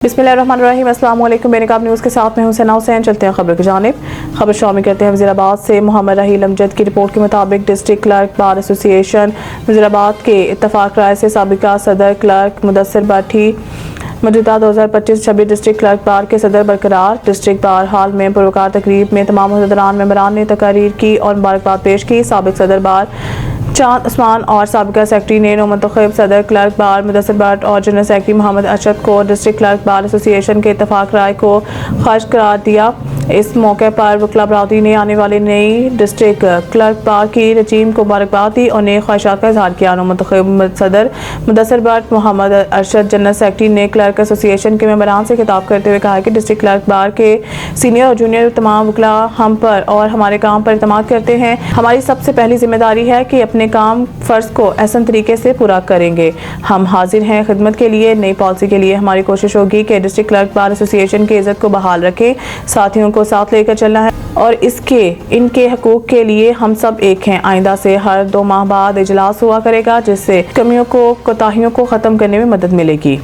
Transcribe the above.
बिस्मिल्लाहिर्रहमानिर्रहीम। अस्सलाम वालेकुम। बेनकाब न्यूज़ के साथ मैं हूं सना हुसैन। चलते हैं खबर की जानिब। खबर शामिल करते हैं वज़ीराबाद से। मोहम्मद रहील अमजद की रिपोर्ट के मुताबिक district clerk bar association Wazirabad के इत्तफाक राय से साबिका सदर क्लर्क मुदस्सिर बाठी मौजूदा 2025-26 डिस्ट्रिक्ट क्लर्क बार के सदर बरकरार। डिस्ट्रिक्ट बार हाल में पुरवकार तकरीब में तमाम मुहतरमान मेंबरान ने तकारीर की और मुबारकबाद पेश की। साबिक सदर बार चांद उस्मान और साबिका सेक्रेटरी ने नौमुंतखब सदर क्लर्क बार मुदस्सिर भट्ट और जनरल सेक्रेटरी मोहम्मद अरशद को डिस्ट्रिक्ट क्लर्क बार एसोसिएशन के इत्तफाक राय को खारिज करार दिया। इस मौके पर वकला बरादरी ने आने वाली नई डिस्ट्रिक्ट क्लर्क बार की रजीम को मुबारकबाद दी और नई ख्वाहिशात का इजहार किया। नौमुंतखब सदर मुदस्सिर भट्ट मोहम्मद अरशद जनरल सेक्रेटरी ने क्लर्क एसोसिएशन के मेंबरान से खिताब करते हुए कहा कि डिस्ट्रिक्ट क्लर्क बार के सीनियर और जूनियर तमाम वकला हम पर और हमारे काम पर इत्मीनान करते हैं। हमारी सबसे पहली जिम्मेदारी है कि अपने काम फ़र्ज को एहसन तरीके से पूरा करेंगे। हम हाजिर हैं खिदमत के लिए। नई पॉलिसी के लिए हमारी कोशिश होगी कि डिस्ट्रिक्ट क्लर्क बार एसोसिएशन की इज्जत को बहाल रखें। साथियों को साथ लेकर चलना है और इनके हकूक के लिए हम सब एक हैं। आइंदा से हर 2 माह बाद इजलास हुआ करेगा जिससे कमियों को कोताहियों को ख़त्म करने में मदद मिलेगी।